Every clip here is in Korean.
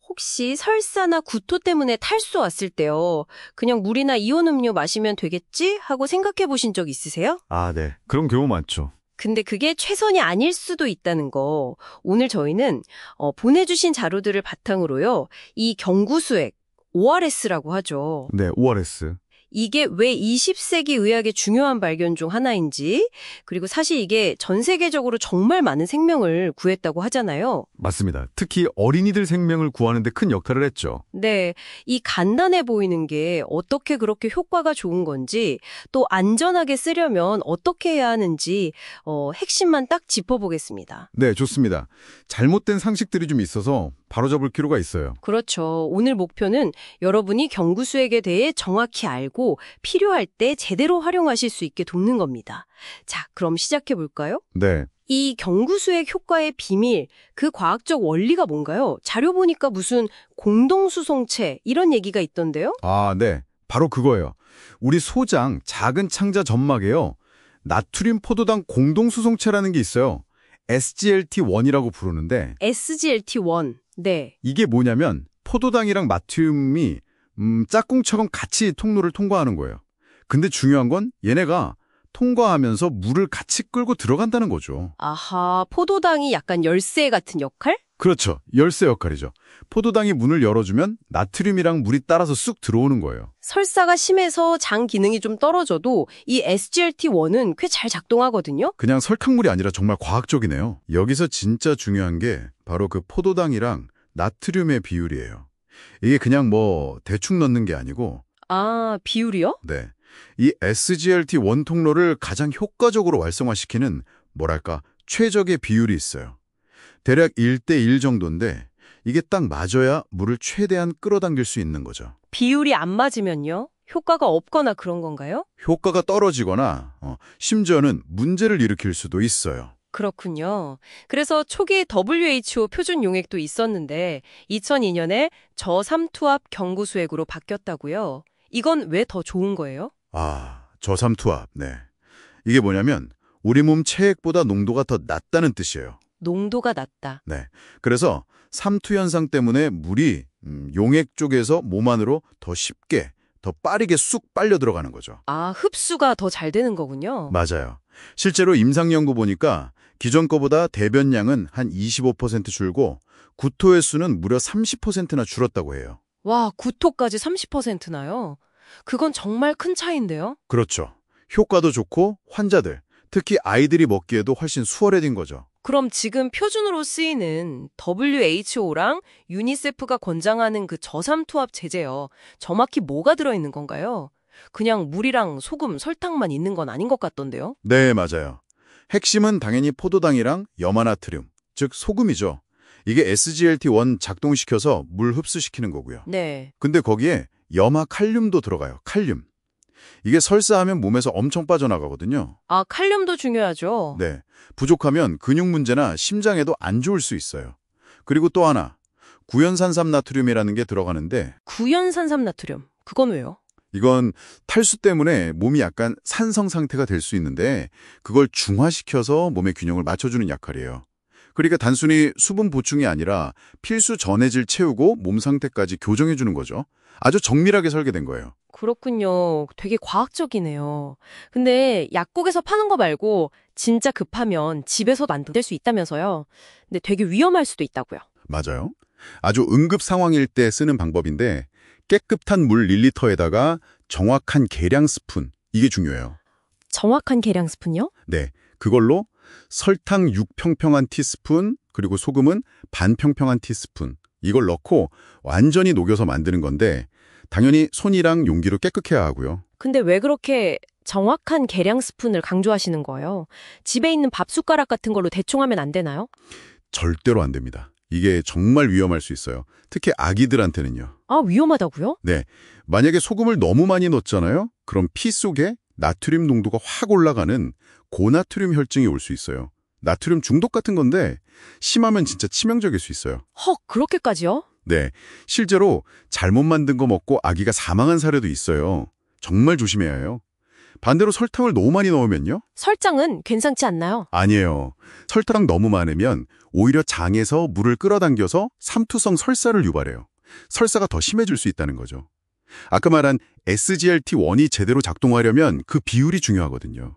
혹시 설사나 구토 때문에 탈수 왔을 때요. 그냥 물이나 이온 음료 마시면 되겠지? 하고 생각해 보신 적 있으세요? 아, 네. 그런 경우 많죠. 근데 그게 최선이 아닐 수도 있다는 거. 오늘 저희는 보내주신 자료들을 바탕으로요. 이 경구수액, ORS라고 하죠. 네, ORS. 이게 왜 20세기 의학의 중요한 발견 중 하나인지, 그리고 사실 이게 전 세계적으로 정말 많은 생명을 구했다고 하잖아요. 맞습니다. 특히 어린이들 생명을 구하는 데 큰 역할을 했죠. 네, 이 간단해 보이는 게 어떻게 그렇게 효과가 좋은 건지, 또 안전하게 쓰려면 어떻게 해야 하는지 핵심만 딱 짚어보겠습니다. 네, 좋습니다. 잘못된 상식들이 좀 있어서 바로잡을 필요가 있어요. 그렇죠. 오늘 목표는 여러분이 경구수액에 대해 정확히 알고 필요할 때 제대로 활용하실 수 있게 돕는 겁니다. 자, 그럼 시작해 볼까요? 네. 이 경구수액 효과의 비밀, 그 과학적 원리가 뭔가요? 자료 보니까 무슨 공동수송체 이런 얘기가 있던데요? 아, 네. 바로 그거예요. 우리 소장 작은 창자 점막에요. 나트륨 포도당 공동수송체라는 게 있어요. SGLT1이라고 부르는데 SGLT1. 네. 이게 뭐냐면 포도당이랑 나트륨이 짝꿍처럼 같이 통로를 통과하는 거예요. 근데 중요한 건 얘네가 통과하면서 물을 같이 끌고 들어간다는 거죠. 아하, 포도당이 약간 열쇠 같은 역할? 그렇죠. 열쇠 역할이죠. 포도당이 문을 열어주면 나트륨이랑 물이 따라서 쑥 들어오는 거예요. 설사가 심해서 장 기능이 좀 떨어져도 이 SGLT1은 꽤 잘 작동하거든요. 그냥 설탕물이 아니라 정말 과학적이네요. 여기서 진짜 중요한 게 바로 그 포도당이랑 나트륨의 비율이에요. 이게 그냥 뭐 대충 넣는 게 아니고 아, 비율이요? 네. 이 SGLT1 통로를 가장 효과적으로 활성화시키는 뭐랄까 최적의 비율이 있어요. 대략 1대1 정도인데 이게 딱 맞아야 물을 최대한 끌어당길 수 있는 거죠. 비율이 안 맞으면요? 효과가 없거나 그런 건가요? 효과가 떨어지거나 심지어는 문제를 일으킬 수도 있어요. 그렇군요. 그래서 초기 WHO 표준 용액도 있었는데 2002년에 저삼투압 경구수액으로 바뀌었다고요. 이건 왜 더 좋은 거예요? 아, 저삼투압. 네. 이게 뭐냐면 우리 몸 체액보다 농도가 더 낮다는 뜻이에요. 농도가 낮다. 네. 그래서 삼투 현상 때문에 물이 용액 쪽에서 몸 안으로 더 쉽게, 더 빠르게 쑥 빨려 들어가는 거죠. 아, 흡수가 더 잘 되는 거군요. 맞아요. 실제로 임상 연구 보니까 기존 거보다 대변량은 한 25% 줄고 구토 횟수는 무려 30%나 줄었다고 해요. 와, 구토까지 30%나요? 그건 정말 큰 차이인데요? 그렇죠. 효과도 좋고 환자들, 특히 아이들이 먹기에도 훨씬 수월해진 거죠. 그럼 지금 표준으로 쓰이는 WHO랑 유니세프가 권장하는 그 저삼투압 제제요. 정확히 뭐가 들어있는 건가요? 그냥 물이랑 소금, 설탕만 있는 건 아닌 것 같던데요? 네, 맞아요. 핵심은 당연히 포도당이랑 염화나트륨, 즉 소금이죠. 이게 SGLT1 작동시켜서 물 흡수시키는 거고요. 네. 근데 거기에 염화칼륨도 들어가요. 칼륨. 이게 설사하면 몸에서 엄청 빠져나가거든요. 아, 칼륨도 중요하죠. 네. 부족하면 근육 문제나 심장에도 안 좋을 수 있어요. 그리고 또 하나, 구연산삼나트륨이라는 게 들어가는데 구연산삼나트륨. 그건 왜요? 이건 탈수 때문에 몸이 약간 산성 상태가 될 수 있는데 그걸 중화시켜서 몸의 균형을 맞춰주는 역할이에요. 그러니까 단순히 수분 보충이 아니라 필수 전해질 채우고 몸 상태까지 교정해주는 거죠. 아주 정밀하게 설계된 거예요. 그렇군요. 되게 과학적이네요. 근데 약국에서 파는 거 말고 진짜 급하면 집에서 만들 수 있다면서요. 근데 되게 위험할 수도 있다고요. 맞아요. 아주 응급 상황일 때 쓰는 방법인데 깨끗한 물 1리터에다가 정확한 계량 스푼, 이게 중요해요. 정확한 계량 스푼요? 네, 그걸로 설탕 6평평한 티스푼, 그리고 소금은 반평평한 티스푼, 이걸 넣고 완전히 녹여서 만드는 건데 당연히 손이랑 용기로 깨끗해야 하고요. 근데 왜 그렇게 정확한 계량 스푼을 강조하시는 거예요? 집에 있는 밥 숟가락 같은 걸로 대충 하면 안 되나요? 절대로 안 됩니다. 이게 정말 위험할 수 있어요. 특히 아기들한테는요. 아, 위험하다고요? 네, 만약에 소금을 너무 많이 넣었잖아요? 그럼 피 속에 나트륨 농도가 확 올라가는 고나트륨 혈증이 올 수 있어요. 나트륨 중독 같은 건데 심하면 진짜 치명적일 수 있어요. 헉, 그렇게까지요? 네, 실제로 잘못 만든 거 먹고 아기가 사망한 사례도 있어요. 정말 조심해야 해요. 반대로 설탕을 너무 많이 넣으면요? 설탕은 괜찮지 않나요? 아니에요. 설탕 너무 많으면 오히려 장에서 물을 끌어당겨서 삼투성 설사를 유발해요. 설사가 더 심해질 수 있다는 거죠. 아까 말한 SGLT1이 제대로 작동하려면 그 비율이 중요하거든요.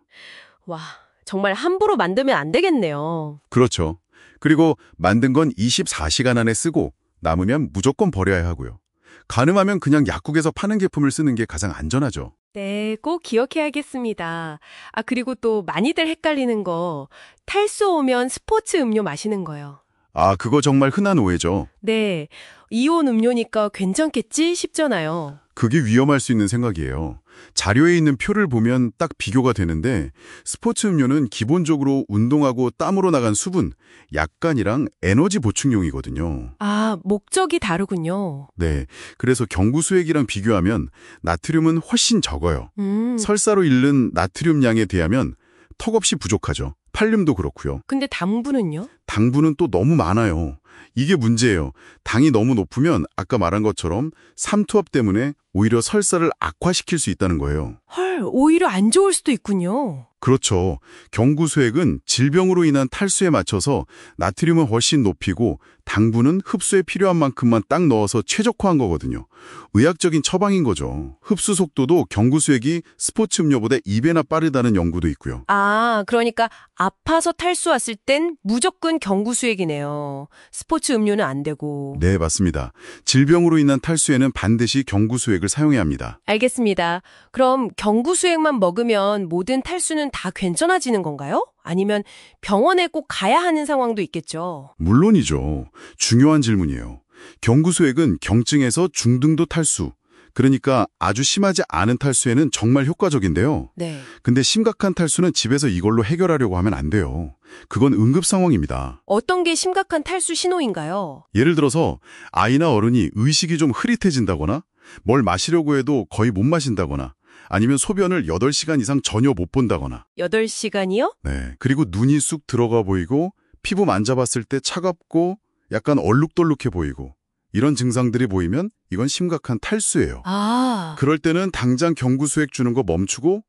와, 정말 함부로 만들면 안 되겠네요. 그렇죠. 그리고 만든 건 24시간 안에 쓰고 남으면 무조건 버려야 하고요. 가능하면 그냥 약국에서 파는 제품을 쓰는 게 가장 안전하죠. 네, 꼭 기억해야겠습니다. 아, 그리고 또 많이들 헷갈리는 거, 탈수 오면 스포츠 음료 마시는 거요. 아, 그거 정말 흔한 오해죠. 네, 이온 음료니까 괜찮겠지 싶잖아요. 그게 위험할 수 있는 생각이에요. 자료에 있는 표를 보면 딱 비교가 되는데 스포츠 음료는 기본적으로 운동하고 땀으로 나간 수분, 약간이랑 에너지 보충용이거든요. 아, 목적이 다르군요. 네, 그래서 경구수액이랑 비교하면 나트륨은 훨씬 적어요. 설사로 잃는 나트륨 양에 대하면 턱없이 부족하죠. 팔륨도 그렇고요. 근데 당분은요? 당분은 또 너무 많아요. 이게 문제예요. 당이 너무 높으면 아까 말한 것처럼 삼투압 때문에 오히려 설사를 악화시킬 수 있다는 거예요. 헐, 오히려 안 좋을 수도 있군요. 그렇죠. 경구수액은 질병으로 인한 탈수에 맞춰서 나트륨은 훨씬 높이고 당분은 흡수에 필요한 만큼만 딱 넣어서 최적화한 거거든요. 의학적인 처방인 거죠. 흡수 속도도 경구수액이 스포츠 음료보다 2배나 빠르다는 연구도 있고요. 아, 그러니까 아파서 탈수 왔을 땐 무조건 경구수액이네요. 스포츠 음료는 안 되고. 네, 맞습니다. 질병으로 인한 탈수에는 반드시 경구수액을 사용해야 합니다. 알겠습니다. 그럼 경구수액만 먹으면 모든 탈수는 다 괜찮아지는 건가요? 아니면 병원에 꼭 가야 하는 상황도 있겠죠? 물론이죠. 중요한 질문이에요. 경구수액은 경증에서 중등도 탈수, 그러니까 아주 심하지 않은 탈수에는 정말 효과적인데요. 네. 근데 심각한 탈수는 집에서 이걸로 해결하려고 하면 안 돼요. 그건 응급 상황입니다. 어떤 게 심각한 탈수 신호인가요? 예를 들어서 아이나 어른이 의식이 좀 흐릿해진다거나 뭘 마시려고 해도 거의 못 마신다거나 아니면 소변을 8시간 이상 전혀 못 본다거나 8시간이요? 네, 그리고 눈이 쑥 들어가 보이고 피부 만져봤을 때 차갑고 약간 얼룩덜룩해 보이고 이런 증상들이 보이면 이건 심각한 탈수예요. 아, 그럴 때는 당장 경구수액 주는 거 멈추고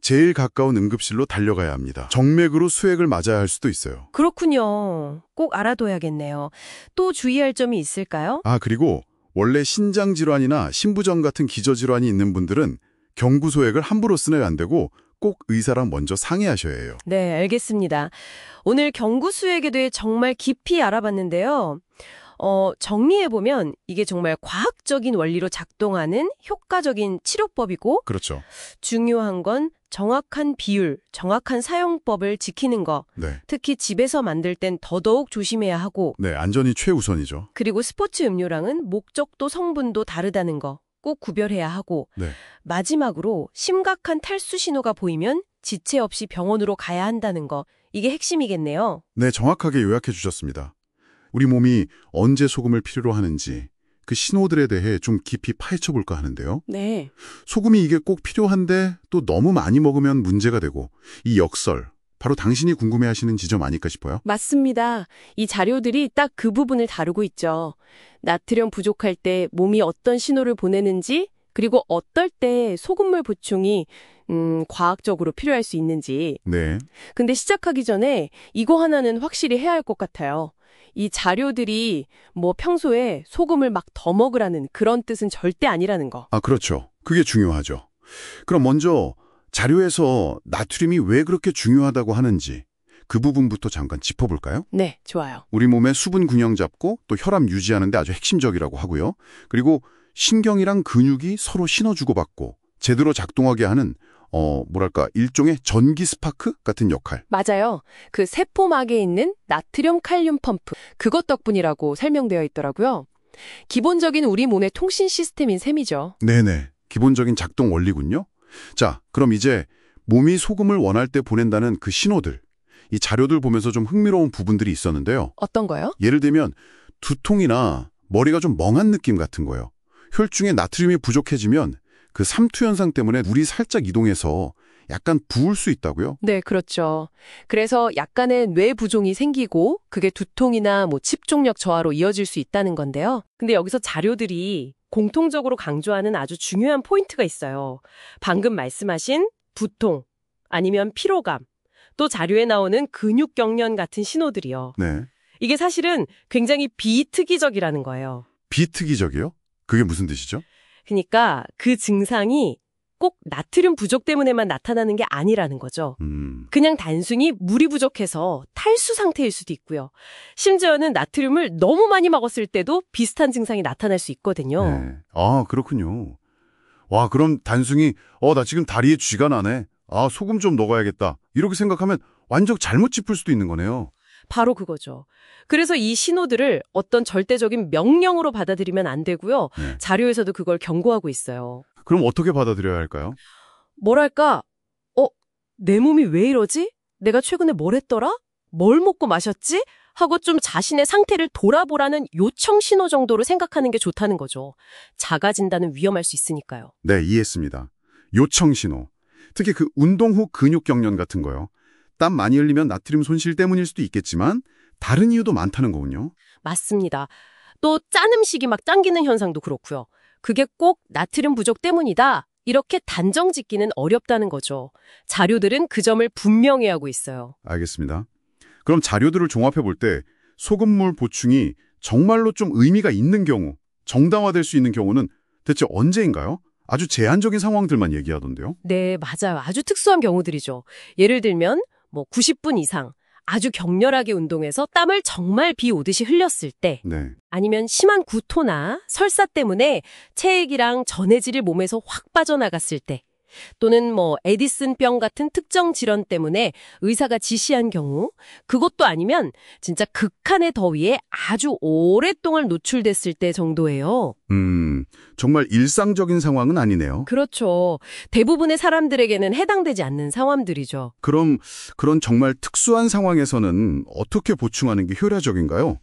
제일 가까운 응급실로 달려가야 합니다. 정맥으로 수액을 맞아야 할 수도 있어요. 그렇군요. 꼭 알아둬야겠네요. 또 주의할 점이 있을까요? 아, 그리고 원래 신장질환이나 신부전 같은 기저질환이 있는 분들은 경구수액을 함부로 쓰면 안 되고 꼭 의사랑 먼저 상의하셔야 해요. 네, 알겠습니다. 오늘 경구수액에 대해 정말 깊이 알아봤는데요. 정리해보면 이게 정말 과학적인 원리로 작동하는 효과적인 치료법이고 그렇죠. 중요한 건 정확한 비율, 정확한 사용법을 지키는 거. 네. 특히 집에서 만들 땐 더더욱 조심해야 하고 네, 안전이 최우선이죠. 그리고 스포츠 음료랑은 목적도 성분도 다르다는 거 꼭 구별해야 하고 네. 마지막으로 심각한 탈수 신호가 보이면 지체 없이 병원으로 가야 한다는 거. 이게 핵심이겠네요. 네, 정확하게 요약해 주셨습니다. 우리 몸이 언제 소금을 필요로 하는지 그 신호들에 대해 좀 깊이 파헤쳐 볼까 하는데요. 네. 소금이 이게 꼭 필요한데 또 너무 많이 먹으면 문제가 되고 이 역설, 바로 당신이 궁금해하시는 지점 아닐까 싶어요. 맞습니다. 이 자료들이 딱 그 부분을 다루고 있죠. 나트륨 부족할 때 몸이 어떤 신호를 보내는지, 그리고 어떨 때 소금물 보충이 과학적으로 필요할 수 있는지. 네. 근데 시작하기 전에 이거 하나는 확실히 해야 할 것 같아요. 이 자료들이 뭐 평소에 소금을 막 더 먹으라는 그런 뜻은 절대 아니라는 거. 아, 그렇죠. 그게 중요하죠. 그럼 먼저 자료에서 나트륨이 왜 그렇게 중요하다고 하는지 그 부분부터 잠깐 짚어볼까요? 네, 좋아요. 우리 몸의 수분 균형 잡고 또 혈압 유지하는 데 아주 핵심적이라고 하고요. 그리고 신경이랑 근육이 서로 신호 주고받고 제대로 작동하게 하는 일종의 전기 스파크 같은 역할. 맞아요. 그 세포막에 있는 나트륨 칼륨 펌프, 그것 덕분이라고 설명되어 있더라고요. 기본적인 우리 몸의 통신 시스템인 셈이죠. 네네. 기본적인 작동 원리군요. 자, 그럼 이제 몸이 소금을 원할 때 보낸다는 그 신호들. 이 자료들 보면서 좀 흥미로운 부분들이 있었는데요. 어떤 거요? 예를 들면 두통이나 머리가 좀 멍한 느낌 같은 거요. 혈중에 나트륨이 부족해지면 그 삼투 현상 때문에 물이 살짝 이동해서 약간 부을 수 있다고요? 네, 그렇죠. 그래서 약간의 뇌 부종이 생기고 그게 두통이나 뭐 집중력 저하로 이어질 수 있다는 건데요. 근데 여기서 자료들이 공통적으로 강조하는 아주 중요한 포인트가 있어요. 방금 말씀하신 두통, 아니면 피로감, 또 자료에 나오는 근육 경련 같은 신호들이요. 네. 이게 사실은 굉장히 비특이적이라는 거예요. 비특이적이요? 그게 무슨 뜻이죠? 그러니까 그 증상이 꼭 나트륨 부족 때문에만 나타나는 게 아니라는 거죠. 그냥 단순히 물이 부족해서 탈수 상태일 수도 있고요. 심지어는 나트륨을 너무 많이 먹었을 때도 비슷한 증상이 나타날 수 있거든요. 네. 아, 그렇군요. 와, 그럼 단순히 나 지금 다리에 쥐가 나네. 아, 소금 좀 넣어야겠다. 이렇게 생각하면 완전 잘못 짚을 수도 있는 거네요. 바로 그거죠. 그래서 이 신호들을 어떤 절대적인 명령으로 받아들이면 안 되고요. 네. 자료에서도 그걸 경고하고 있어요. 그럼 어떻게 받아들여야 할까요? 뭐랄까, 내 몸이 왜 이러지? 내가 최근에 뭘 했더라? 뭘 먹고 마셨지? 하고 좀 자신의 상태를 돌아보라는 요청 신호 정도로 생각하는 게 좋다는 거죠. 자가 진단은 위험할 수 있으니까요. 네, 이해했습니다. 요청 신호. 특히 그 운동 후 근육 경련 같은 거요. 땀 많이 흘리면 나트륨 손실 때문일 수도 있겠지만 다른 이유도 많다는 거군요. 맞습니다. 또 짠 음식이 막 당기는 현상도 그렇고요. 그게 꼭 나트륨 부족 때문이다. 이렇게 단정 짓기는 어렵다는 거죠. 자료들은 그 점을 분명히 하고 있어요. 알겠습니다. 그럼 자료들을 종합해 볼 때 소금물 보충이 정말로 좀 의미가 있는 경우, 정당화될 수 있는 경우는 대체 언제인가요? 아주 제한적인 상황들만 얘기하던데요. 네, 맞아요. 아주 특수한 경우들이죠. 예를 들면 90분 이상 아주 격렬하게 운동해서 땀을 정말 비 오듯이 흘렸을 때, 네. 아니면 심한 구토나 설사 때문에 체액이랑 전해질이 몸에서 확 빠져나갔을 때, 또는 에디슨병 같은 특정 질환 때문에 의사가 지시한 경우, 그것도 아니면 진짜 극한의 더위에 아주 오랫동안 노출됐을 때 정도예요. 정말 일상적인 상황은 아니네요. 그렇죠. 대부분의 사람들에게는 해당되지 않는 상황들이죠. 그럼 그런 정말 특수한 상황에서는 어떻게 보충하는 게 효과적인가요?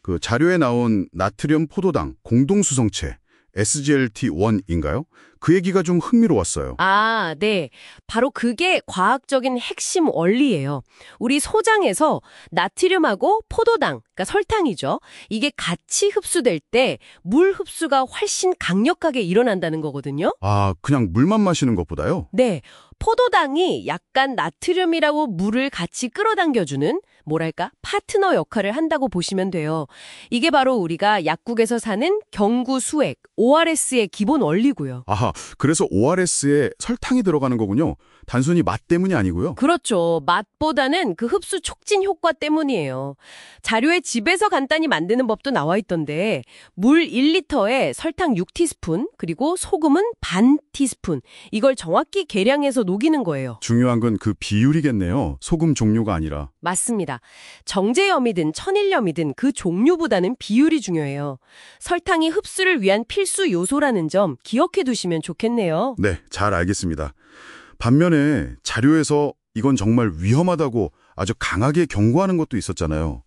그 자료에 나온 나트륨 포도당 공동수성체 SGLT1인가요? 그 얘기가 좀 흥미로웠어요. 아, 네. 바로 그게 과학적인 핵심 원리예요. 우리 소장에서 나트륨하고 포도당, 그러니까 설탕이죠. 이게 같이 흡수될 때 물 흡수가 훨씬 강력하게 일어난다는 거거든요. 아, 그냥 물만 마시는 것보다요? 네. 포도당이 약간 나트륨이라고 물을 같이 끌어당겨주는 뭐랄까 파트너 역할을 한다고 보시면 돼요. 이게 바로 우리가 약국에서 사는 경구수액, ORS의 기본 원리고요. 아하, 그래서 ORS에 설탕이 들어가는 거군요. 단순히 맛 때문이 아니고요. 그렇죠. 맛보다는 그 흡수 촉진 효과 때문이에요. 자료에 집에서 간단히 만드는 법도 나와 있던데 물 1리터에 설탕 6티스푼 그리고 소금은 반 티스푼 이걸 정확히 계량해서 녹이는 거예요. 중요한 건 그 비율이겠네요. 소금 종류가 아니라. 맞습니다. 정제염이든 천일염이든 그 종류보다는 비율이 중요해요. 설탕이 흡수를 위한 필수 요소라는 점 기억해 두시면 좋겠네요. 네, 잘 알겠습니다. 반면에 자료에서 이건 정말 위험하다고 아주 강하게 경고하는 것도 있었잖아요.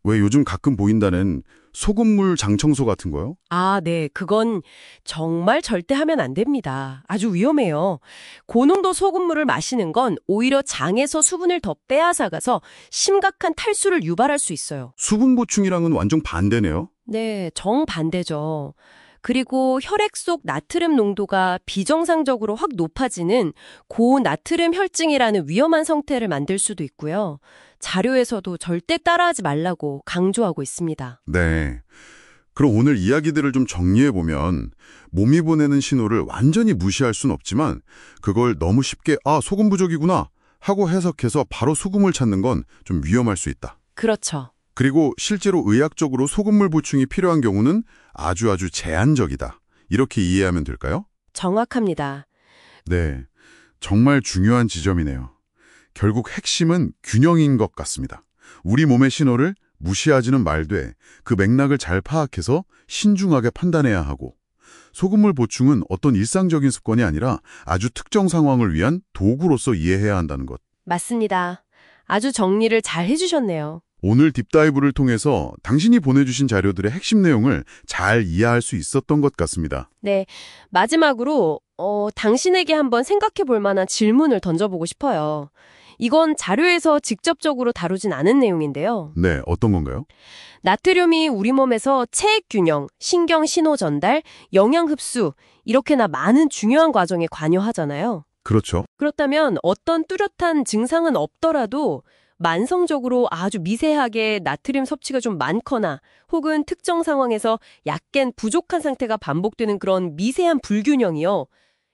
왜 요즘 가끔 보인다는 소금물 장청소 같은 거요? 아, 네. 그건 정말 절대 하면 안 됩니다. 아주 위험해요. 고농도 소금물을 마시는 건 오히려 장에서 수분을 더 빼앗아가서 심각한 탈수를 유발할 수 있어요. 수분 보충이랑은 완전 반대네요. 네, 정반대죠. 그리고 혈액 속 나트륨 농도가 비정상적으로 확 높아지는 고나트륨 혈증이라는 위험한 상태를 만들 수도 있고요. 자료에서도 절대 따라하지 말라고 강조하고 있습니다. 네. 그럼 오늘 이야기들을 좀 정리해보면 몸이 보내는 신호를 완전히 무시할 순 없지만 그걸 너무 쉽게 소금 부족이구나 하고 해석해서 바로 소금을 찾는 건 좀 위험할 수 있다. 그렇죠. 그리고 실제로 의학적으로 소금물 보충이 필요한 경우는 아주 제한적이다. 이렇게 이해하면 될까요? 정확합니다. 네, 정말 중요한 지점이네요. 결국 핵심은 균형인 것 같습니다. 우리 몸의 신호를 무시하지는 말되 그 맥락을 잘 파악해서 신중하게 판단해야 하고 소금물 보충은 어떤 일상적인 습관이 아니라 아주 특정 상황을 위한 도구로서 이해해야 한다는 것. 맞습니다. 아주 정리를 잘 해주셨네요. 오늘 딥다이브를 통해서 당신이 보내주신 자료들의 핵심 내용을 잘 이해할 수 있었던 것 같습니다. 네, 마지막으로 당신에게 한번 생각해 볼 만한 질문을 던져보고 싶어요. 이건 자료에서 직접적으로 다루진 않은 내용인데요. 네, 어떤 건가요? 나트륨이 우리 몸에서 체액 균형, 신경 신호 전달, 영양 흡수 이렇게나 많은 중요한 과정에 관여하잖아요. 그렇죠. 그렇다면 어떤 뚜렷한 증상은 없더라도 만성적으로 아주 미세하게 나트륨 섭취가 좀 많거나 혹은 특정 상황에서 약간 부족한 상태가 반복되는 그런 미세한 불균형이요.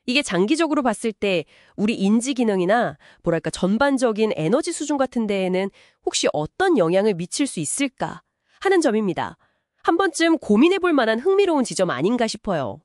이게 장기적으로 봤을 때 우리 인지 기능이나 뭐랄까 전반적인 에너지 수준 같은 데에는 혹시 어떤 영향을 미칠 수 있을까 하는 점입니다. 한 번쯤 고민해 볼 만한 흥미로운 지점 아닌가 싶어요.